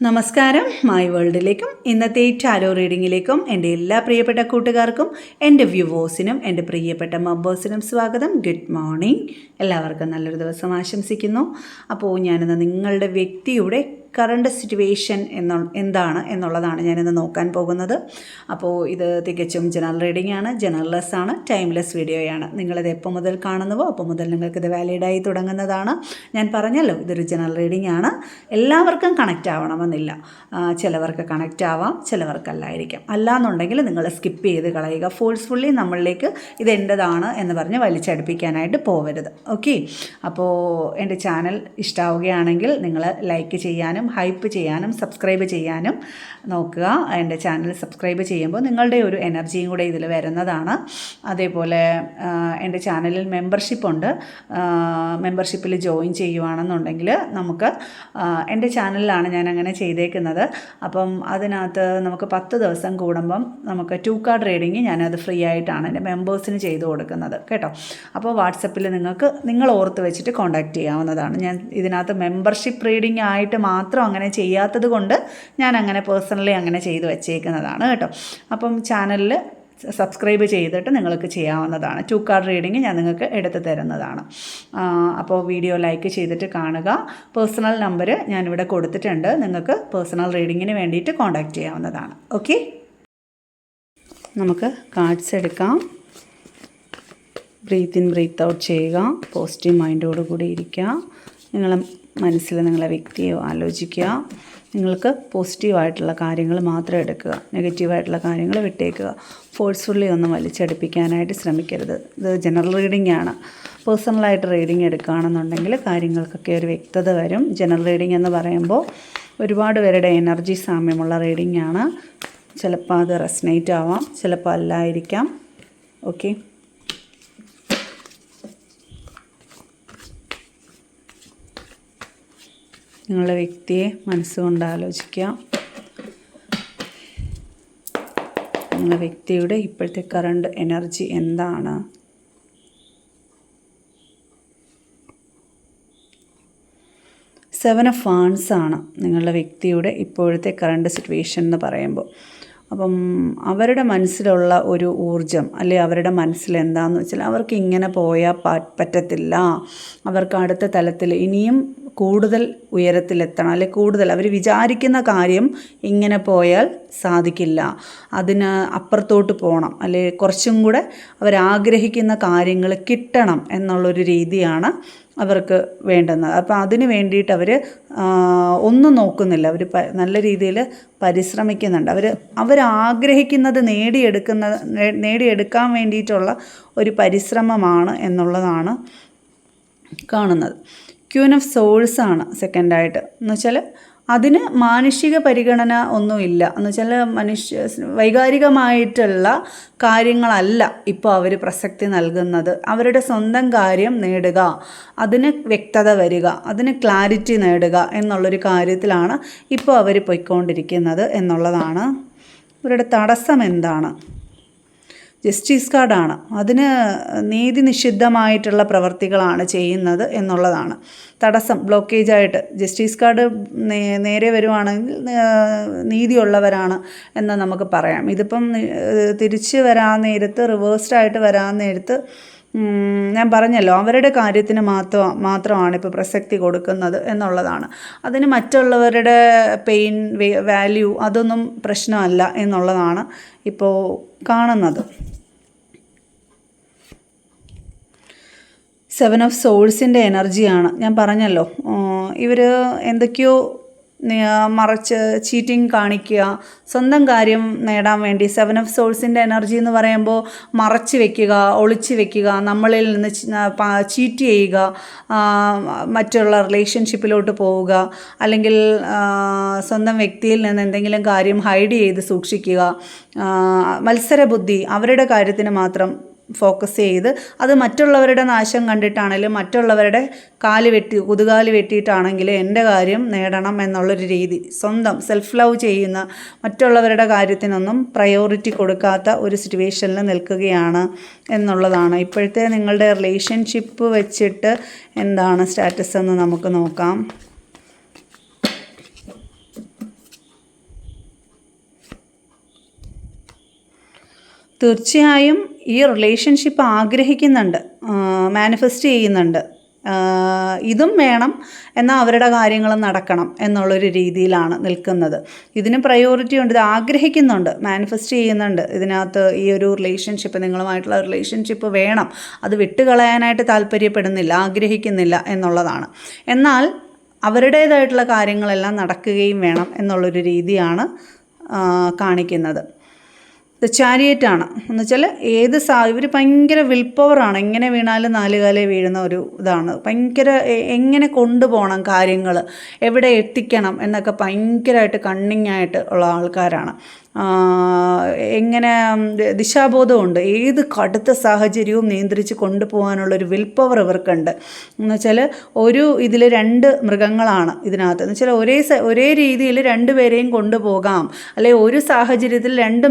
നമസ്കാരം, മൈ വേൾഡിലേക്കും ഇന്നത്തെ ടാരോ റീഡിങ്ങിലേക്കും എൻ്റെ എല്ലാ പ്രിയപ്പെട്ട കൂട്ടുകാർക്കും എൻ്റെ വ്യൂവേഴ്സിനും എൻ്റെ പ്രിയപ്പെട്ട മെമ്പേഴ്സിനും സ്വാഗതം. Good morning. എല്ലാവർക്കും നല്ലൊരു ദിവസം ആശംസിക്കുന്നു. അപ്പോൾ ഞാനിന്ന് നിങ്ങളുടെ വ്യക്തിയുടെ കറണ്ട് സിറ്റുവേഷൻ എന്താണ് എന്നുള്ളതാണ് ഞാനിന്ന് നോക്കാൻ പോകുന്നത്. അപ്പോൾ ഇത് തികച്ചും ജനറൽ റീഡിംഗ് ആണ്, ജനറൽലെസ് ആണ്, ടൈംലെസ് വീഡിയോയാണ്. നിങ്ങളിത് എപ്പോൾ മുതൽ കാണുന്നുവോ അപ്പോൾ മുതൽ നിങ്ങൾക്കിത് വാലിഡായി തുടങ്ങുന്നതാണ്. ഞാൻ പറഞ്ഞല്ലോ, ഇതൊരു ജനറൽ റീഡിംഗ് ആണ്. എല്ലാവർക്കും കണക്റ്റ് ആവണമെന്നില്ല. ചിലവർക്ക് കണക്റ്റ് ആവാം, ചിലവർക്കല്ലായിരിക്കാം. അല്ലാന്നുണ്ടെങ്കിൽ നിങ്ങൾ സ്കിപ്പ് ചെയ്ത് കളയുക. ഫോഴ്സ്ഫുള്ളി നമ്മളിലേക്ക് ഇത് എൻ്റെതാണ് എന്ന് പറഞ്ഞ് വലിച്ചടുപ്പിക്കാനായിട്ട് പോവരുത്. ഓക്കെ. അപ്പോൾ എൻ്റെ ചാനൽ ഇഷ്ടമാവുകയാണെങ്കിൽ നിങ്ങൾ ലൈക്ക് ചെയ്യാനും ഹൈപ്പ് ചെയ്യാനും സബ്സ്ക്രൈബ് ചെയ്യാനും നോക്കുക. എൻ്റെ ചാനൽ സബ്സ്ക്രൈബ് ചെയ്യുമ്പോൾ നിങ്ങളുടെ ഒരു എനർജിയും കൂടെ ഇതിൽ വരുന്നതാണ്. അതേപോലെ എൻ്റെ ചാനലിൽ മെമ്പർഷിപ്പുണ്ട്. മെമ്പർഷിപ്പിൽ ജോയിൻ ചെയ്യുവാണെന്നുണ്ടെങ്കിൽ നമുക്ക് എൻ്റെ ചാനലിലാണ് ഞാൻ അങ്ങനെ ചെയ്തേക്കുന്നത്. അപ്പം അതിനകത്ത് നമുക്ക് 10 ദിവസം കൂടുമ്പം നമുക്ക് 2 കാർഡ് റീഡിങ് ഞാനത് ഫ്രീ ആയിട്ടാണ് എൻ്റെ മെമ്പേഴ്സിന് ചെയ്തു കൊടുക്കുന്നത് കേട്ടോ. അപ്പോൾ വാട്സപ്പിൽ നിങ്ങൾ ഓർത്ത് വെച്ചിട്ട് കോൺടാക്റ്റ് ചെയ്യാവുന്നതാണ്. ഞാൻ ഇതിനകത്ത് മെമ്പർഷിപ്പ് റീഡിംഗ് ആയിട്ട് മാത്രം അങ്ങനെ ചെയ്യാത്തത് കൊണ്ട് ഞാൻ അങ്ങനെ പേഴ്സണലി അങ്ങനെ ചെയ്ത് വെച്ചേക്കുന്നതാണ് കേട്ടോ. അപ്പം ചാനലിൽ സബ്സ്ക്രൈബ് ചെയ്തിട്ട് നിങ്ങൾക്ക് ചെയ്യാവുന്നതാണ്. 2 കാർഡ് റീഡിങ് ഞാൻ നിങ്ങൾക്ക് എടുത്ത് തരുന്നതാണ്. അപ്പോൾ വീഡിയോ ലൈക്ക് ചെയ്തിട്ട് കാണുക. പേഴ്സണൽ നമ്പർ ഞാനിവിടെ കൊടുത്തിട്ടുണ്ട്. നിങ്ങൾക്ക് പേഴ്സണൽ റീഡിങ്ങിന് വേണ്ടിയിട്ട് കോൺടാക്റ്റ് ചെയ്യാവുന്നതാണ്. ഓക്കെ, നമുക്ക് കാർഡ്സ് എടുക്കാം. ബ്രീത്ത് ഇൻ ബ്രീത്ത് ഔട്ട് ചെയ്യുക. പോസിറ്റീവ് മൈൻഡോടുകൂടി ഇരിക്കുക. നിങ്ങളെ മനസ്സിൽ നിങ്ങളെ വ്യക്തിയെ ആലോചിക്കുക. നിങ്ങൾക്ക് പോസിറ്റീവായിട്ടുള്ള കാര്യങ്ങൾ മാത്രം എടുക്കുക, നെഗറ്റീവായിട്ടുള്ള കാര്യങ്ങൾ വിട്ടേക്കുക. ഫോഴ്സ്ഫുള്ളി ഒന്നും വലിച്ചടുപ്പിക്കാനായിട്ട് ശ്രമിക്കരുത്. ഇത് ജനറൽ റീഡിംഗ് ആണ്. പേഴ്സണലായിട്ട് റീഡിംഗ് എടുക്കുകയാണെന്നുണ്ടെങ്കിൽ കാര്യങ്ങൾക്കൊക്കെ ഒരു വ്യക്തത വരും. ജനറൽ റീഡിംഗ് എന്ന് പറയുമ്പോൾ ഒരുപാട് പേരുടെ എനർജി സാമ്യമുള്ള റീഡിംഗ് ആണ്. ചിലപ്പോൾ അത് റെസനേറ്റ് ആവാം, ചിലപ്പോൾ അല്ലായിരിക്കാം. ഓക്കെ, നിങ്ങളുടെ വ്യക്തിയെ മനസ്സുകൊണ്ട് ആലോചിക്കുക. നിങ്ങളുടെ വ്യക്തിയുടെ ഇപ്പോഴത്തെ കറണ്ട് എനർജി എന്താണ്? സെവൻ ഓഫ് വാൻഡ്സ് ആണ് നിങ്ങളുടെ വ്യക്തിയുടെ ഇപ്പോഴത്തെ കറണ്ട് സിറ്റുവേഷൻ എന്ന് പറയുമ്പോൾ. അപ്പം അവരുടെ മനസ്സിലുള്ള ഒരു ഊർജം, അല്ലെ അവരുടെ മനസ്സിൽ എന്താണെന്ന് വെച്ചാൽ അവർക്ക് ഇങ്ങനെ പോയാൽ പറ്റത്തില്ല, അവർക്ക് അടുത്ത തലത്തിൽ ഇനിയും കൂടുതൽ ഉയരത്തിലെത്തണം, അല്ലെ കൂടുതൽ അവർ വിചാരിക്കുന്ന കാര്യം ഇങ്ങനെ പോയാൽ സാധിക്കില്ല, അതിന് അപ്പുറത്തോട്ട് പോകണം, അല്ലെ കുറച്ചും കൂടെ അവരാഗ്രഹിക്കുന്ന കാര്യങ്ങൾ കിട്ടണം എന്നുള്ളൊരു രീതിയാണ് അവർക്ക് വേണ്ടുന്നത്. അപ്പോൾ അതിന് വേണ്ടിയിട്ട് അവർ ഒന്നും നോക്കുന്നില്ല. അവർ നല്ല രീതിയിൽ പരിശ്രമിക്കുന്നുണ്ട്. അവരാഗ്രഹിക്കുന്നത് നേടിയെടുക്കാൻ വേണ്ടിയിട്ടുള്ള ഒരു പരിശ്രമമാണ് എന്നുള്ളതാണ് കാണുന്നത്. ക്വീൻ ഓഫ് സോൾസ് ആണ് സെക്കൻഡായിട്ട്. എന്ന് വെച്ചാൽ അതിന് മാനുഷിക പരിഗണന ഒന്നുമില്ല. എന്ന് വെച്ചാൽ വൈകാരികമായിട്ടുള്ള കാര്യങ്ങളല്ല ഇപ്പോൾ അവർ പ്രസക്തി നൽകുന്നത്. അവരുടെ സ്വന്തം കാര്യം നേടുക, അതിന് വ്യക്തത വരിക, അതിന് ക്ലാരിറ്റി നേടുക എന്നുള്ളൊരു കാര്യത്തിലാണ് ഇപ്പോൾ അവർ പോയിക്കൊണ്ടിരിക്കുന്നത് എന്നുള്ളതാണ്. ഇവരുടെ തടസ്സം എന്താണ്? ജസ്റ്റിസ് കാർഡാണ്. അതിന് നീതി നിഷിദ്ധമായിട്ടുള്ള പ്രവർത്തികളാണ് ചെയ്യുന്നത് എന്നുള്ളതാണ് തടസ്സം, ബ്ലോക്കേജായിട്ട്. ജസ്റ്റിസ് കാർഡ് നേരെ വരുവാണെങ്കിൽ നീതിയുള്ളവരാണ് എന്ന് നമുക്ക് പറയാം. ഇതിപ്പം തിരിച്ച് വരാൻ നേരത്ത്, റിവേഴ്സ്ഡായിട്ട് വരാൻ നേരത്ത് ഞാൻ പറഞ്ഞല്ലോ, അവരുടെ കാര്യത്തിന് മാത്രമാണ് ഇപ്പോൾ പ്രസക്തി കൊടുക്കുന്നത് എന്നുള്ളതാണ്. അതിന് മറ്റുള്ളവരുടെ പെയിൻ, വാല്യൂ അതൊന്നും പ്രശ്നമല്ല എന്നുള്ളതാണ് ഇപ്പോൾ കാണുന്നത്. സെവൻ ഓഫ് സോൾസിൻ്റെ എനർജിയാണ്. ഞാൻ പറഞ്ഞല്ലോ, ഇവർ എന്തൊക്കെയോ മറച്ച് ചീറ്റിംഗ് കാണിക്കുക, സ്വന്തം കാര്യം നേടാൻ വേണ്ടി. സെവൻ ഓഫ് സോൾസിൻ്റെ എനർജി എന്ന് പറയുമ്പോൾ മറച്ച് വെക്കുക, ഒളിച്ച് വെക്കുക, നമ്മളിൽ നിന്ന് ചീറ്റ് ചെയ്യുക, മറ്റുള്ള റിലേഷൻഷിപ്പിലോട്ട് പോവുക, അല്ലെങ്കിൽ സ്വന്തം വ്യക്തിയിൽ നിന്ന് എന്തെങ്കിലും കാര്യം ഹൈഡ് ചെയ്ത് സൂക്ഷിക്കുക, മത്സരബുദ്ധി, അവരുടെ കാര്യത്തിന് മാത്രം ഫോക്കസ് ചെയ്ത് അത് മറ്റുള്ളവരുടെ നാശം കണ്ടിട്ടാണെങ്കിലും മറ്റുള്ളവരുടെ കുതുകാല് വെട്ടിയിട്ടാണെങ്കിലും എൻ്റെ കാര്യം നേടണം എന്നുള്ളൊരു രീതി, സ്വന്തം സെൽഫ് ലവ് ചെയ്യുന്ന, മറ്റുള്ളവരുടെ കാര്യത്തിനൊന്നും പ്രയോറിറ്റി കൊടുക്കാത്ത ഒരു സിറ്റുവേഷനിൽ നിൽക്കുകയാണ് എന്നുള്ളതാണ്. ഇപ്പോഴത്തെ നിങ്ങളുടെ റിലേഷൻഷിപ്പ് വെച്ചിട്ട് എന്താണ് സ്റ്റാറ്റസ് എന്ന് നമുക്ക് നോക്കാം. തീർച്ചയായും ഈ റിലേഷൻഷിപ്പ് ആഗ്രഹിക്കുന്നുണ്ട്, മാനിഫെസ്റ്റ് ചെയ്യുന്നുണ്ട്. ഇതും വേണം, എന്നാൽ അവരുടെ കാര്യങ്ങൾ നടക്കണം എന്നുള്ളൊരു രീതിയിലാണ് നിൽക്കുന്നത്. ഇതിന് പ്രയോറിറ്റി ഉണ്ട്, ഇത് ആഗ്രഹിക്കുന്നുണ്ട്, മാനിഫെസ്റ്റ് ചെയ്യുന്നുണ്ട്. ഇതിനകത്ത് ഈ ഒരു റിലേഷൻഷിപ്പ്, നിങ്ങളുമായിട്ടുള്ള റിലേഷൻഷിപ്പ് വേണം, അത് വിട്ടുകളയാനായിട്ട് താല്പര്യപ്പെടുന്നില്ല, ആഗ്രഹിക്കുന്നില്ല എന്നുള്ളതാണ്. എന്നാൽ അവരുടേതായിട്ടുള്ള കാര്യങ്ങളെല്ലാം നടക്കുകയും വേണം എന്നുള്ളൊരു രീതിയാണ് കാണിക്കുന്നത്. ദ ചാരിയറ്റാണ് എന്ന് വെച്ചാൽ ഇവർ ഭയങ്കര വിൽ പവറാണ്. എങ്ങനെ വീണാലും നാലുകാലേ വീഴുന്ന ഒരു ഇതാണ്. ഭയങ്കര എങ്ങനെ കൊണ്ടുപോകണം കാര്യങ്ങൾ, എവിടെ എത്തിക്കണം എന്നൊക്കെ ഭയങ്കരമായിട്ട് കണ്ണിങ് ആയിട്ട് ഉള്ള ആൾക്കാരാണ്. എങ്ങനെ ദിശാബോധമുണ്ട്, ഏത് കടുത്ത സാഹചര്യവും നിയന്ത്രിച്ച് കൊണ്ടുപോകാനുള്ളൊരു വിൽ പവർ ഇവർക്കുണ്ട്. എന്ന് വെച്ചാൽ ഇതിൽ 2 മൃഗങ്ങളാണ് ഇതിനകത്ത്. എന്ന് വെച്ചാൽ ഒരേ രീതിയിൽ 2 പേരെയും കൊണ്ടുപോകാം, അല്ലെങ്കിൽ ഒരു സാഹചര്യത്തിൽ 2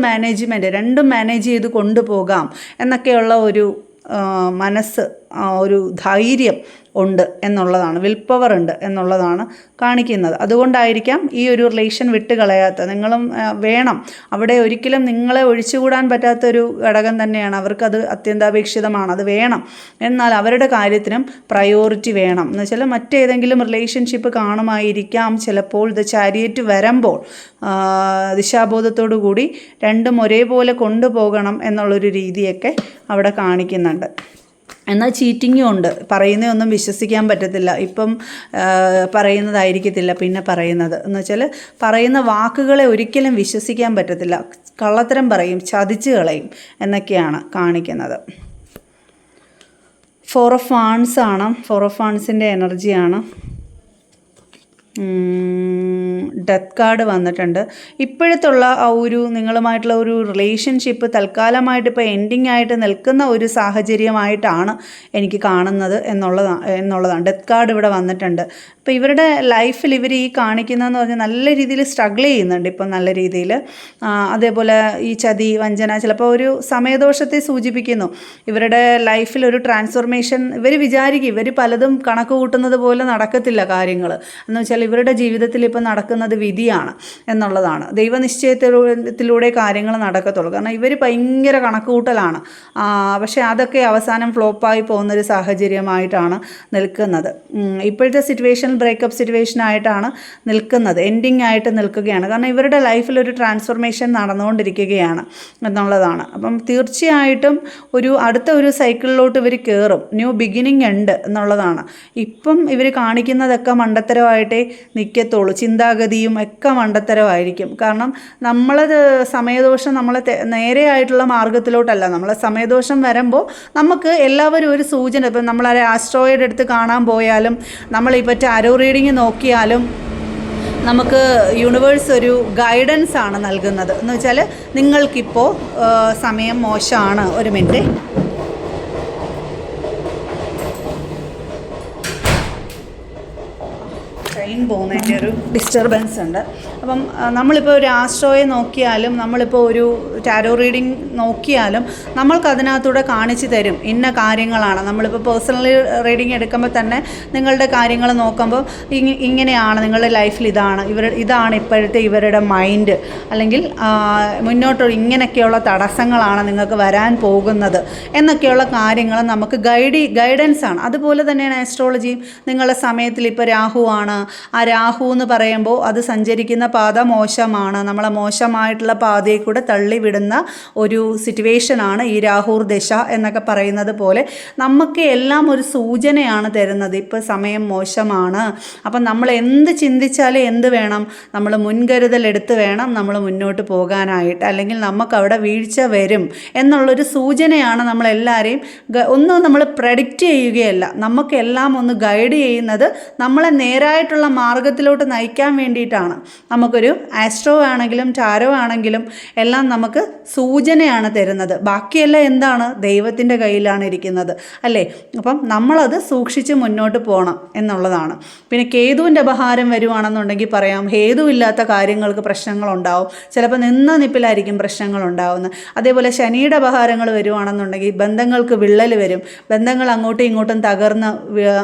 രണ്ടും മാനേജ് ചെയ്ത് കൊണ്ടുപോകാം എന്നൊക്കെയുള്ള ഒരു മനസ്സ്, ഒരു ധൈര്യം ഉണ്ട് എന്നുള്ളതാണ്, വിൽ പവർ ഉണ്ട് എന്നുള്ളതാണ് കാണിക്കുന്നത്. അതുകൊണ്ടായിരിക്കാം ഈ ഒരു റിലേഷൻ വിട്ടുകളയാത്ത. നിങ്ങളും വേണം, അവിടെ ഒരിക്കലും നിങ്ങളെ ഒഴിച്ചുകൂടാൻ പറ്റാത്തൊരു ഘടകം തന്നെയാണ്. അവർക്കത് അത്യന്താപേക്ഷിതമാണ്, അത് വേണം. എന്നാൽ അവരുടെ കാര്യത്തിനും പ്രയോറിറ്റി വേണം. എന്ന് വെച്ചാൽ മറ്റേതെങ്കിലും റിലേഷൻഷിപ്പ് കാണുമായിരിക്കാം ചിലപ്പോൾ. ഇത് ചാരിയറ്റ് വരുമ്പോൾ ദിശാബോധത്തോടു കൂടി രണ്ടും ഒരേപോലെ കൊണ്ടുപോകണം എന്നുള്ളൊരു രീതിയൊക്കെ അവിടെ കാണിക്കുന്നുണ്ട്. എന്നാൽ ചീറ്റിങ്ങും ഉണ്ട്. പറയുന്നതൊന്നും വിശ്വസിക്കാൻ പറ്റത്തില്ല. ഇപ്പം പറയുന്നതായിരിക്കത്തില്ല പിന്നെ പറയുന്നത്. എന്ന് വെച്ചാൽ പറയുന്ന വാക്കുകളെ ഒരിക്കലും വിശ്വസിക്കാൻ പറ്റത്തില്ല. കള്ളത്തരം പറയും, ചതിച്ച് കളയും എന്നൊക്കെയാണ് കാണിക്കുന്നത്. 4 ഓഫ് വാൺസ് ആണ്. 4 ഓഫ് വാൺസിൻ്റെ എനർജിയാണ്. ഡെത്ത് കാർഡ് വന്നിട്ടുണ്ട്. ഇപ്പോഴത്തുള്ള ആ ഒരു നിങ്ങളുമായിട്ടുള്ള ഒരു റിലേഷൻഷിപ്പ് തൽക്കാലമായിട്ട് ഇപ്പോൾ എൻഡിങ് ആയിട്ട് നിൽക്കുന്ന ഒരു സാഹചര്യമായിട്ടാണ് എനിക്ക് കാണുന്നത് എന്നുള്ളതാണ്. ഡെത്ത് കാർഡ് ഇവിടെ വന്നിട്ടുണ്ട്. ഇപ്പോൾ ഇവരുടെ ലൈഫിൽ ഇവർ ഈ കാണിക്കുന്നതെന്ന് പറഞ്ഞാൽ നല്ല രീതിയിൽ സ്ട്രഗിൾ ചെയ്യുന്നുണ്ട് ഇപ്പം, നല്ല രീതിയിൽ. അതേപോലെ ഈ ചതി, വഞ്ചന, ചിലപ്പോൾ ഒരു സമയദോഷത്തെ സൂചിപ്പിക്കുന്നു. ഇവരുടെ ലൈഫിൽ ഒരു ട്രാൻസ്ഫോർമേഷൻ ഇവർ വിചാരിക്കും. ഇവർ പലതും കണക്ക് കൂട്ടുന്നത് പോലെ നടക്കത്തില്ല കാര്യങ്ങൾ. എന്ന് വെച്ചാൽ ഇവരുടെ ജീവിതത്തിൽ ഇപ്പം നടക്കുന്നത് വിധിയാണ് എന്നുള്ളതാണ്. ദൈവനിശ്ചയത്തിലൂടെ കാര്യങ്ങൾ നടക്കത്തുള്ളൂ. കാരണം ഇവർ ഭയങ്കര കണക്കുകൂട്ടലാണ്. പക്ഷേ അതൊക്കെ അവസാനം ഫ്ലോപ്പായി പോകുന്നൊരു സാഹചര്യമായിട്ടാണ് നിൽക്കുന്നത്. ഇപ്പോഴത്തെ സിറ്റുവേഷൻ ബ്രേക്കപ്പ് സിറ്റുവേഷൻ ആയിട്ടാണ് നിൽക്കുന്നത്, എൻഡിങ് ആയിട്ട് നിൽക്കുകയാണ്. കാരണം ഇവരുടെ ലൈഫിൽ ഒരു ട്രാൻസ്ഫോർമേഷൻ നടന്നുകൊണ്ടിരിക്കുകയാണ് എന്നുള്ളതാണ്. അപ്പം തീർച്ചയായിട്ടും അടുത്ത ഒരു സൈക്കിളിലോട്ട് ഇവർ കയറും. ന്യൂ ബിഗിനിങ് ഉണ്ട് എന്നുള്ളതാണ്. ഇപ്പം ഇവർ കാണിക്കുന്നതൊക്കെ മണ്ടത്തരമായിട്ടേ നിൽക്കത്തുള്ളൂ. ചിന്താഗതിയും ഒക്കെ മണ്ടത്തരമായിരിക്കും. കാരണം നമ്മളത് സമയദോഷം നമ്മളെ നേരെയായിട്ടുള്ള മാർഗത്തിലോട്ടല്ല. നമ്മളെ സമയദോഷം വരുമ്പോൾ നമുക്ക് എല്ലാവരും ഒരു സൂചന, ഇപ്പം നമ്മളെ ആസ്ട്രോയിഡ് എടുത്ത് കാണാൻ പോയാലും നമ്മളിപ്പോൾ ടാരോ റീഡിങ് നോക്കിയാലും നമുക്ക് യൂണിവേഴ്സ് ഒരു ഗൈഡൻസ് ആണ് നൽകുന്നത്. എന്ന് വെച്ചാൽ നിങ്ങൾക്കിപ്പോൾ സമയം മോശമാണ്. ഒരു മിനിറ്റ്. ട്രെയിൻ പോകുന്നതിൻ്റെ ഒരു ഡിസ്റ്റർബൻസ് ഉണ്ട്. അപ്പം നമ്മളിപ്പോൾ ഒരു ആസ്ട്രോയെ നോക്കിയാലും നമ്മളിപ്പോൾ ഒരു ടാരോ റീഡിങ് നോക്കിയാലും നമ്മൾക്ക് അതിനകത്തൂടെ കാണിച്ചു തരും ഇന്ന കാര്യങ്ങളാണ്. നമ്മളിപ്പോൾ പേഴ്സണലി റീഡിങ് എടുക്കുമ്പോൾ തന്നെ നിങ്ങളുടെ കാര്യങ്ങൾ നോക്കുമ്പോൾ ഇങ്ങനെയാണ് നിങ്ങളുടെ ലൈഫിൽ, ഇതാണ് ഇപ്പോഴത്തെ ഇവരുടെ മൈൻഡ്, അല്ലെങ്കിൽ മുന്നോട്ട് ഇങ്ങനെയൊക്കെയുള്ള തടസ്സങ്ങളാണ് നിങ്ങൾക്ക് വരാൻ പോകുന്നത് എന്നൊക്കെയുള്ള കാര്യങ്ങൾ നമുക്ക് ഗൈഡൻസ് ആണ്. അതുപോലെ തന്നെയാണ് ആസ്ട്രോളജിയും. നിങ്ങളുടെ സമയത്തിൽ ഇപ്പോൾ രാഹു ആണ്. ആ രാഹു എന്ന് പറയുമ്പോൾ അത് സഞ്ചരിക്കുന്ന പാത മോശമാണ്. നമ്മളെ മോശമായിട്ടുള്ള പാതയിൽ കൂടെ തള്ളിവിടുന്ന ഒരു സിറ്റുവേഷനാണ് ഈ രാഹുർ ദശ എന്നൊക്കെ പറയുന്നത് പോലെ നമുക്ക് എല്ലാം ഒരു സൂചനയാണ് തരുന്നത്. ഇപ്പോൾ സമയം മോശമാണ്. അപ്പം നമ്മൾ എന്ത് ചിന്തിച്ചാലും എന്ത് വേണം, നമ്മൾ മുൻകരുതലെടുത്ത് വേണം നമ്മൾ മുന്നോട്ട് പോകാനായിട്ട്. അല്ലെങ്കിൽ നമുക്കവിടെ വീഴ്ച വരും എന്നുള്ളൊരു സൂചനയാണ് നമ്മളെല്ലാവരെയും. ഒന്നും നമ്മൾ പ്രഡിക്റ്റ് ചെയ്യുകയല്ല, നമുക്കെല്ലാം ഒന്ന് ഗൈഡ് ചെയ്യുന്നത് നമ്മളെ നേരായിട്ടുള്ള മാർഗത്തിലോട്ട് നയിക്കാൻ വേണ്ടിയിട്ടാണ്. നമുക്കൊരു ആസ്ട്രോ ആണെങ്കിലും ടാരോ ആണെങ്കിലും എല്ലാം നമുക്ക് സൂചനയാണ് തരുന്നത്. ബാക്കിയെല്ലാം എന്താണ്, ദൈവത്തിൻ്റെ കയ്യിലാണ് ഇരിക്കുന്നത്, അല്ലേ? അപ്പം നമ്മളത് സൂക്ഷിച്ച് മുന്നോട്ട് പോകണം എന്നുള്ളതാണ്. പിന്നെ കേതുവിൻ്റെ അപഹാരം വരുവാണെന്നുണ്ടെങ്കിൽ പറയാം, ഹേതുവില്ലാത്ത കാര്യങ്ങൾക്ക് പ്രശ്നങ്ങളുണ്ടാവും. ചിലപ്പോൾ നിപ്പിലായിരിക്കും പ്രശ്നങ്ങളുണ്ടാവുന്നത്. അതേപോലെ ശനിയുടെ അപഹാരങ്ങൾ വരുവാണെന്നുണ്ടെങ്കിൽ ബന്ധങ്ങൾക്ക് വിള്ളൽ വരും. ബന്ധങ്ങൾ അങ്ങോട്ടും ഇങ്ങോട്ടും തകർന്ന്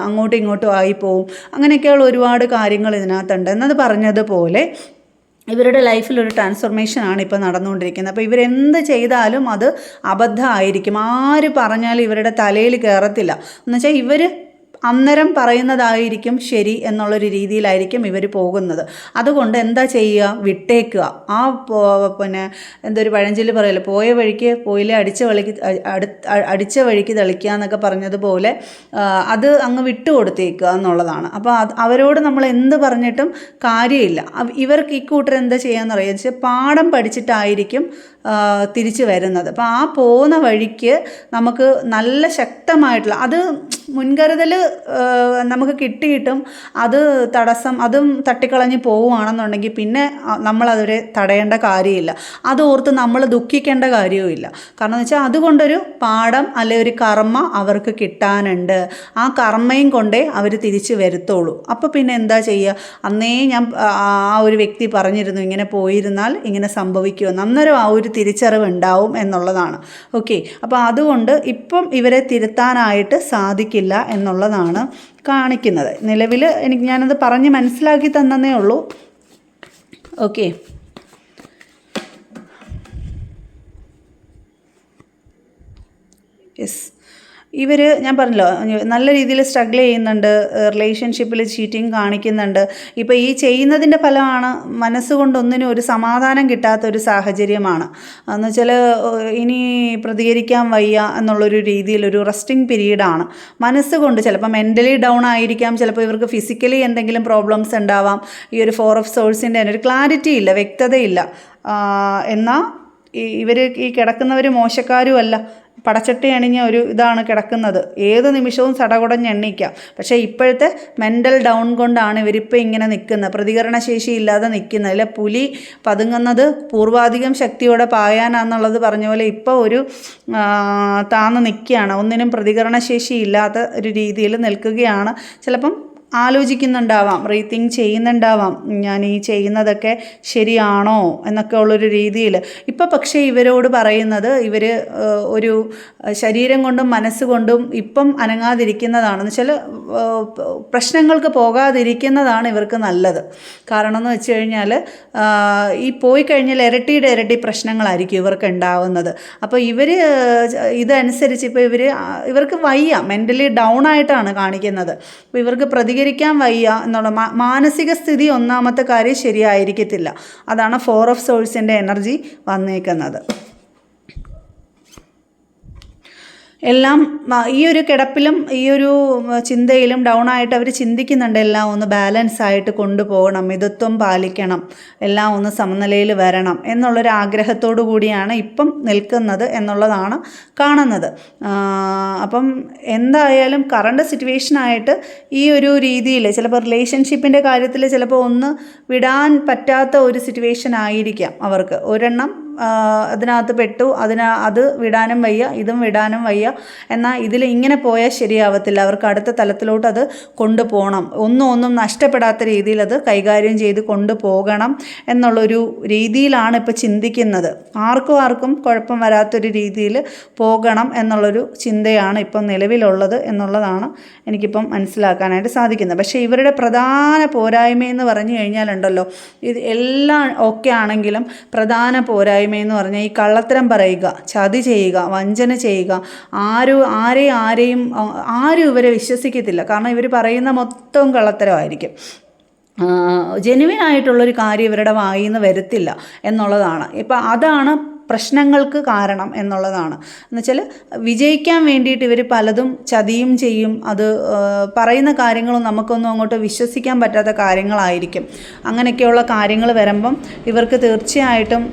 അങ്ങോട്ടും ഇങ്ങോട്ടും ആയിപ്പോവും. അങ്ങനെയൊക്കെയുള്ള ഒരുപാട് കാര്യങ്ങൾ ഇതിനകത്തുണ്ട്. എന്നത് പറഞ്ഞതുപോലെ ഇവരുടെ ലൈഫിലൊരു ട്രാൻസ്ഫോർമേഷനാണ് ഇപ്പോൾ നടന്നുകൊണ്ടിരിക്കുന്നത്. അപ്പോൾ ഇവരെന്ത് ചെയ്താലും അത് അബദ്ധമായിരിക്കും. ആര് പറഞ്ഞാലും ഇവരുടെ തലയിൽ കയറത്തില്ല. എന്നുവെച്ചാൽ ഇവർ അന്നേരം പറയുന്നതായിരിക്കും ശരി എന്നുള്ളൊരു രീതിയിലായിരിക്കും ഇവർ പോകുന്നത്. അതുകൊണ്ട് എന്താ ചെയ്യുക, വിട്ടേക്കുക. പിന്നെ എന്തൊരു പഴഞ്ചൊല്ല് പറയല്ലോ, പോയ വഴിക്ക് പോയില്ലേ അടിച്ച വഴിക്ക് തെളിക്കുക എന്നൊക്കെ പറഞ്ഞതുപോലെ അത് അങ്ങ് വിട്ടുകൊടുത്തേക്കുക എന്നുള്ളതാണ്. അപ്പോൾ അവരോട് നമ്മൾ എന്ത് പറഞ്ഞിട്ടും കാര്യമില്ല. ഇവർക്ക് ഇക്കൂട്ടർ എന്താ ചെയ്യാന്ന് അറിയാം വെച്ചാൽ പാഠം പഠിച്ചിട്ടായിരിക്കും തിരിച്ചു വരുന്നത്. അപ്പോൾ ആ പോകുന്ന വഴിക്ക് നമുക്ക് നല്ല ശക്തമായിട്ടുള്ള അത് മുൻകരുതൽ നമുക്ക് കിട്ടിയിട്ടും അത് അതും തട്ടിക്കളഞ്ഞ് പോവുകയാണെന്നുണ്ടെങ്കിൽ പിന്നെ നമ്മളവരെ തടയേണ്ട കാര്യമില്ല. അത് ഓർത്ത് നമ്മൾ ദുഃഖിക്കേണ്ട കാര്യവുമില്ല. കാരണം എന്ന് വെച്ചാൽ അതുകൊണ്ടൊരു പാഠം അല്ലെ ഒരു കർമ്മ അവർക്ക് കിട്ടാനുണ്ട്. ആ കർമ്മയും കൊണ്ടേ അവർ തിരിച്ച് വരുത്തുള്ളൂ. അപ്പോൾ പിന്നെ എന്താ ചെയ്യുക, അന്നേ ഞാൻ ആ ഒരു വ്യക്തി പറഞ്ഞിരുന്നു ഇങ്ങനെ പോയിരുന്നാൽ ഇങ്ങനെ സംഭവിക്കുമെന്ന്. അന്നേരം ആ ഒരു തിരിച്ചറിവ് ഉണ്ടാവും എന്നുള്ളതാണ്. ഓക്കെ, അപ്പോൾ അതുകൊണ്ട് ഇപ്പം ഇവരെ തിരുത്താനായിട്ട് സാധിക്കില്ല എന്നുള്ളതാണ് കാണിക്കുന്നത്. നിലവിൽ ഞാനത് പറഞ്ഞ് മനസ്സിലാക്കി തന്നേ ഉള്ളൂ. ഓക്കെ, യെസ്, ഞാൻ പറഞ്ഞല്ലോ നല്ല രീതിയിൽ സ്ട്രഗിൾ ചെയ്യുന്നുണ്ട്, റിലേഷൻഷിപ്പിൽ ചീറ്റിങ് കാണിക്കുന്നുണ്ട്. ഇപ്പോൾ ഈ ചെയ്യുന്നതിൻ്റെ ഫലമാണ് മനസ്സുകൊണ്ടൊന്നിനും ഒരു സമാധാനം കിട്ടാത്തൊരു സാഹചര്യമാണ്. എന്ന് വെച്ചാൽ ഇനി പ്രതികരിക്കാൻ വയ്യ എന്നുള്ളൊരു രീതിയിലൊരു റെസ്റ്റിംഗ് പീരീഡാണ്. മനസ്സുകൊണ്ട് ചിലപ്പോൾ മെൻ്റലി ഡൗൺ ആയിരിക്കാം, ചിലപ്പോൾ ഇവർക്ക് ഫിസിക്കലി എന്തെങ്കിലും പ്രോബ്ലംസ് ഉണ്ടാവാം. ഈ ഒരു 4 ഓഫ് സോൾസിൻ്റെ ഒരു ക്ലാരിറ്റി ഇല്ല, വ്യക്തതയില്ല. എന്നാൽ ഇവർ ഈ കിടക്കുന്നവർ മോശക്കാരുമല്ല, പടച്ചട്ടി അണിഞ്ഞ ഒരു ഇതാണ് കിടക്കുന്നത്. ഏത് നിമിഷവും സടകുടഞ്ഞ് എണ്ണിക്കാം. പക്ഷേ ഇപ്പോഴത്തെ മെൻ്റൽ ഡൗൺ കൊണ്ടാണ് ഇവരിപ്പോൾ ഇങ്ങനെ നിൽക്കുന്നത്, പ്രതികരണശേഷി ഇല്ലാതെ നിൽക്കുന്നത്. അല്ലെ പുലി പതുങ്ങുന്നത് പൂർവാധികം ശക്തിയോടെ പായാനാന്നുള്ളത് പറഞ്ഞ പോലെ ഇപ്പോൾ ഒരു താന്ന് നിൽക്കുകയാണ്, ഒന്നിനും പ്രതികരണശേഷി ഇല്ലാത്ത ഒരു രീതിയിൽ നിൽക്കുകയാണ്. ചിലപ്പം ആലോചിക്കുന്നുണ്ടാവാം, റീതിങ്ക് ചെയ്യുന്നുണ്ടാവാം, ഞാൻ ഈ ചെയ്യുന്നതൊക്കെ ശരിയാണോ എന്നൊക്കെ ഉള്ളൊരു രീതിയിൽ. ഇപ്പോൾ പക്ഷേ ഇവരോട് പറയുന്നത് ഇവർ ഒരു ശരീരം കൊണ്ടും മനസ്സുകൊണ്ടും ഇപ്പം അനങ്ങാതിരിക്കുന്നതാണെന്ന് വെച്ചാൽ പ്രശ്നങ്ങൾക്ക് പോകാതിരിക്കുന്നതാണ് ഇവർക്ക് നല്ലത്. കാരണം എന്ന് വെച്ച് കഴിഞ്ഞാൽ ഈ പോയി കഴിഞ്ഞാൽ ഇരട്ടി പ്രശ്നങ്ങളായിരിക്കും ഇവർക്ക് ഉണ്ടാവുന്നത്. അപ്പോൾ ഇതനുസരിച്ച് ഇപ്പോൾ ഇവർക്ക് വയ്യ, മെൻ്റലി ഡൗൺ ആയിട്ടാണ് കാണിക്കുന്നത്. അപ്പോൾ ഇവർക്ക് പ്രതികരിക്കാൻ വയ്യ എന്നുള്ള മാനസിക സ്ഥിതി ഒന്നാമത്തെ കാര്യം ശരിയായിരിക്കത്തില്ല. അതാണ് 4 ഓഫ് സോൾസിൻ്റെ എനർജി വന്നേക്കുന്നത്. എല്ലാം ഈ ഒരു കിടപ്പിലും ഈ ഒരു ചിന്തയിലും ഡൗൺ ആയിട്ട് അവർ ചിന്തിക്കുന്നുണ്ട്. എല്ലാം ഒന്ന് ബാലൻസ് ആയിട്ട് കൊണ്ടുപോകണം, മിതത്വം പാലിക്കണം, എല്ലാം ഒന്ന് സമനിലയിൽ വരണം എന്നുള്ളൊരു ആഗ്രഹത്തോടു കൂടിയാണ് ഇപ്പം നിൽക്കുന്നത് എന്നുള്ളതാണ് കാണുന്നത്. അപ്പം എന്തായാലും കറണ്ട് സിറ്റുവേഷനായിട്ട് ഈ ഒരു രീതിയിൽ ചിലപ്പോൾ റിലേഷൻഷിപ്പിൻ്റെ കാര്യത്തിൽ ചിലപ്പോൾ ഒന്ന് വിടാൻ പറ്റാത്ത ഒരു സിറ്റുവേഷൻ ആയിരിക്കാം അവർക്ക്. ഒരെണ്ണം അതിനകത്ത് പെട്ടു, അത് വിടാനും വയ്യ, ഇതും വിടാനും വയ്യ. എന്നാൽ ഇതിൽ ഇങ്ങനെ പോയാൽ ശരിയാവത്തില്ല, അവർക്ക് അടുത്ത തലത്തിലോട്ട് അത് കൊണ്ടുപോകണം, ഒന്നും നഷ്ടപ്പെടാത്ത രീതിയിൽ അത് കൈകാര്യം ചെയ്ത് കൊണ്ടുപോകണം എന്നുള്ളൊരു രീതിയിലാണ് ഇപ്പോൾ ചിന്തിക്കുന്നത്. ആർക്കും കുഴപ്പം വരാത്തൊരു രീതിയിൽ പോകണം എന്നുള്ളൊരു ചിന്തയാണ് ഇപ്പം നിലവിലുള്ളത് എന്നുള്ളതാണ് എനിക്കിപ്പം മനസ്സിലാക്കാനായിട്ട് സാധിക്കുന്നത്. പക്ഷേ ഇവരുടെ പ്രധാന പോരായ്മയെന്ന് പറഞ്ഞു കഴിഞ്ഞാലുണ്ടല്ലോ, ഇത് എല്ലാം ഓക്കെ ആണെങ്കിലും പ്രധാന പോരായ്മയെന്ന് പറഞ്ഞാൽ ഈ കള്ളത്തരം പറയുക, ചതി ചെയ്യുക, വഞ്ചന ചെയ്യുക. ആരെയും ഇവരെ വിശ്വസിക്കത്തില്ല. കാരണം ഇവർ പറയുന്ന മൊത്തം കള്ളത്തരമായിരിക്കും. ജെനുവിൻ ആയിട്ടുള്ളൊരു കാര്യം ഇവരുടെ വായിൽ നിന്ന് വരത്തില്ല എന്നുള്ളതാണ്. ഇപ്പം അതാണ് പ്രശ്നങ്ങൾക്ക് കാരണം എന്നുള്ളതാണ്. എന്നുവെച്ചാൽ വിജയിക്കാൻ വേണ്ടിയിട്ട് ഇവർ പലതും ചതിയും ചെയ്യും. അത് പറയുന്ന കാര്യങ്ങളും നമുക്കൊന്നും അങ്ങോട്ട് വിശ്വസിക്കാൻ പറ്റാത്ത കാര്യങ്ങളായിരിക്കും. അങ്ങനെയൊക്കെയുള്ള കാര്യങ്ങൾ വരുമ്പം ഇവർക്ക് തീർച്ചയായിട്ടും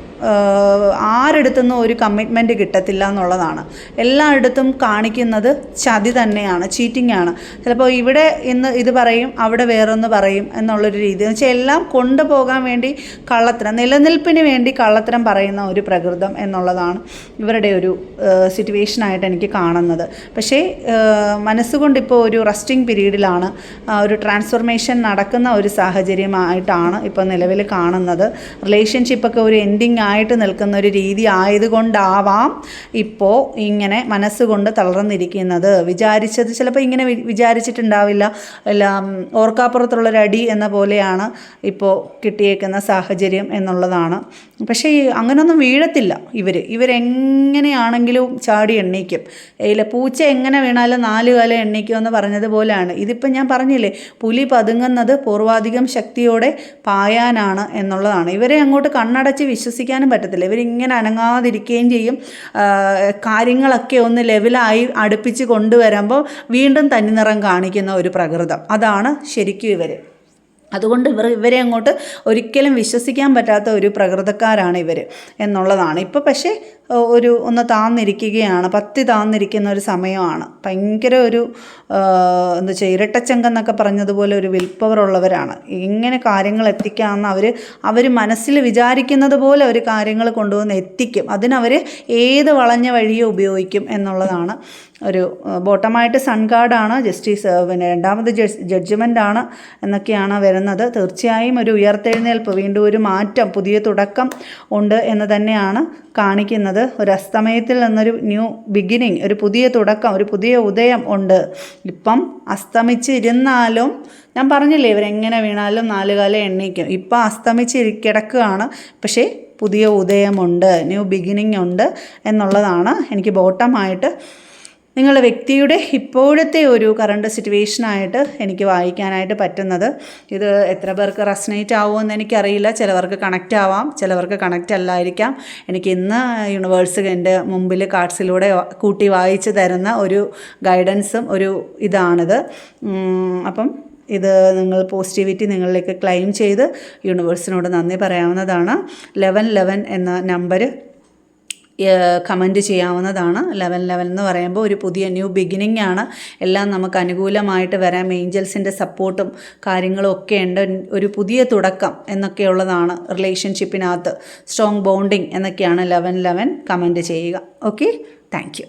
ആരെടുത്തുനിന്നും ഒരു കമ്മിറ്റ്മെൻറ്റ് കിട്ടത്തില്ല എന്നുള്ളതാണ്. എല്ലായിടത്തും കാണിക്കുന്നത് ചതി തന്നെയാണ്, ചീറ്റിംഗ് ആണ്. ചിലപ്പോൾ ഇവിടെ ഇന്ന് ഇത് പറയും, അവിടെ വേറൊന്ന് പറയും എന്നുള്ളൊരു രീതി. എന്ന് വെച്ചാൽ എല്ലാം കൊണ്ടുപോകാൻ വേണ്ടി കള്ളത്തരം, നിലനിൽപ്പിന് വേണ്ടി കള്ളത്തരം പറയുന്ന ഒരു പ്രകൃതം പ്രകൃതം എന്നുള്ളതാണ് ഇവരുടെ ഒരു സിറ്റുവേഷനായിട്ട് എനിക്ക് കാണുന്നത്. പക്ഷേ മനസ്സുകൊണ്ട് ഇപ്പോൾ ഒരു റെസ്റ്റിംഗ് പീരീഡിലാണ്, ഒരു ട്രാൻസ്ഫോർമേഷൻ നടക്കുന്ന ഒരു സാഹചര്യമായിട്ടാണ് ഇപ്പോൾ നിലവിൽ കാണുന്നത്. റിലേഷൻഷിപ്പൊക്കെ ഒരു എൻഡിങ് ആയിട്ട് നിൽക്കുന്ന ഒരു രീതി ആയതുകൊണ്ടാവാം ഇപ്പോൾ ഇങ്ങനെ മനസ്സുകൊണ്ട് തളർന്നിരിക്കുന്നത്. വിചാരിച്ചത് ചിലപ്പോൾ ഇങ്ങനെ വിചാരിച്ചിട്ടുണ്ടാവില്ല, എല്ലാം ഓർക്കാപ്പുറത്തുള്ളൊരടി എന്ന പോലെയാണ് ഇപ്പോൾ കിട്ടിയേക്കുന്ന സാഹചര്യം എന്നുള്ളതാണ്. പക്ഷേ അങ്ങനെയൊന്നും വീഴത്തില്ല ഇവരെങ്ങനെയാണെങ്കിലും ചാടി എണ്ണീക്കും. പൂച്ച എങ്ങനെ വീണാലും 4 കാലം എണ്ണീക്കുമെന്ന് പറഞ്ഞതുപോലെയാണ്. ഇതിപ്പം ഞാൻ പറഞ്ഞില്ലേ, പുലി പതുങ്ങുന്നത് പൂർവാധികം ശക്തിയോടെ പായാനാണ് എന്നുള്ളതാണ്. ഇവരെ അങ്ങോട്ട് കണ്ണടച്ച് വിശ്വസിക്കാനും പറ്റത്തില്ല. ഇവരിങ്ങനെ അനങ്ങാതിരിക്കുകയും ചെയ്യും. കാര്യങ്ങളൊക്കെ ഒന്ന് ലെവലായി അടുപ്പിച്ച് കൊണ്ടുവരുമ്പോൾ വീണ്ടും തനിനിറം കാണിക്കുന്ന ഒരു പ്രകൃതം, അതാണ് ശരിക്കും ഇവർ. അതുകൊണ്ട് ഇവരെ അങ്ങോട്ട് ഒരിക്കലും വിശ്വസിക്കാൻ പറ്റാത്ത ഒരു പ്രകൃതക്കാരാണ് ഇവർ എന്നുള്ളതാണ്. ഇപ്പോൾ പക്ഷേ ഒന്ന് താന്നിരിക്കുകയാണ്, പത്തി താന്നിരിക്കുന്ന ഒരു സമയമാണ്. ഭയങ്കര ഒരു എന്താ വെച്ചാൽ ഇരട്ടച്ചങ്കെന്നൊക്കെ പറഞ്ഞതുപോലെ ഒരു വിൽ പവർ ഉള്ളവരാണ്. ഇങ്ങനെ കാര്യങ്ങൾ എത്തിക്കാമെന്ന് അവർ മനസ്സിൽ വിചാരിക്കുന്നത് പോലെ അവർ കാര്യങ്ങൾ കൊണ്ടുവന്ന് എത്തിക്കും. അതിനവർ ഏത് വളഞ്ഞ വഴിയോ ഉപയോഗിക്കും എന്നുള്ളതാണ്. ഒരു ബോട്ടമായിട്ട് സൺ കാർഡാണ്, ജസ്റ്റിസ് രണ്ടാമത് ജഡ്ജ്മെൻ്റാണ് എന്നൊക്കെയാണ് വരുന്നത്. തീർച്ചയായും ഒരു ഉയർത്തെഴുന്നേൽപ്പ്, വീണ്ടും ഒരു മാറ്റം, പുതിയ തുടക്കം ഉണ്ട് എന്ന് തന്നെയാണ് കാണിക്കുന്നത്. ഒരു അസ്തമയത്തിൽ നിന്നൊരു ന്യൂ ബിഗിനിങ്, ഒരു പുതിയ തുടക്കം, ഒരു പുതിയ ഉദയം ഉണ്ട്. ഇപ്പം അസ്തമിച്ചിരുന്നാലും ഞാൻ പറഞ്ഞില്ലേ, ഇവരെങ്ങനെ വീണാലും 4 കാലം എണ്ണീക്കും. ഇപ്പം അസ്തമിച്ച് കിടക്കുകയാണ്, പക്ഷേ പുതിയ ഉദയമുണ്ട്, ന്യൂ ബിഗിനിങ് ഉണ്ട് എന്നുള്ളതാണ് എനിക്ക് ബോട്ടമായിട്ട് നിങ്ങളുടെ വ്യക്തിയുടെ ഇപ്പോഴത്തെ ഒരു കറണ്ട് സിറ്റുവേഷനായിട്ട് എനിക്ക് വായിക്കാനായിട്ട് പറ്റുന്നത്. ഇത് എത്ര പേർക്ക് റെസനേറ്റ് ആവുമെന്ന് എനിക്കറിയില്ല. ചിലവർക്ക് കണക്റ്റ് ആവാം, ചിലവർക്ക് കണക്റ്റ് അല്ലായിരിക്കാം. എനിക്ക് ഇന്ന് യൂണിവേഴ്സ് എൻ്റെ മുമ്പിൽ കാർഡ്സിലൂടെ കൂട്ടി വായിച്ച് തരുന്ന ഒരു ഗൈഡൻസും ഒരു ഇതാണിത്. അപ്പം ഇത് നിങ്ങൾ പോസിറ്റിവിറ്റി നിങ്ങളിലേക്ക് ക്ലെയിം ചെയ്ത് യൂണിവേഴ്സിനോട് നന്ദി പറയാവുന്നതാണ്. 1111 എന്ന നമ്പർ കമൻറ്റ് ചെയ്യാവുന്നതാണ്. 1111 എന്ന് പറയുമ്പോൾ ഒരു പുതിയ ന്യൂ ബിഗിനിങ് ആണ്. എല്ലാം നമുക്ക് അനുകൂലമായിട്ട് വരാം. ഏഞ്ചൽസിൻ്റെ സപ്പോർട്ടും കാര്യങ്ങളും ഒക്കെ ഉണ്ട്. ഒരു പുതിയ തുടക്കം എന്നൊക്കെയുള്ളതാണ് റിലേഷൻഷിപ്പിനകത്ത്. സ്ട്രോങ് ബോണ്ടിങ് എന്നൊക്കെയാണ് 1111 കമൻറ്റ് ചെയ്യുക. Okay, thank you.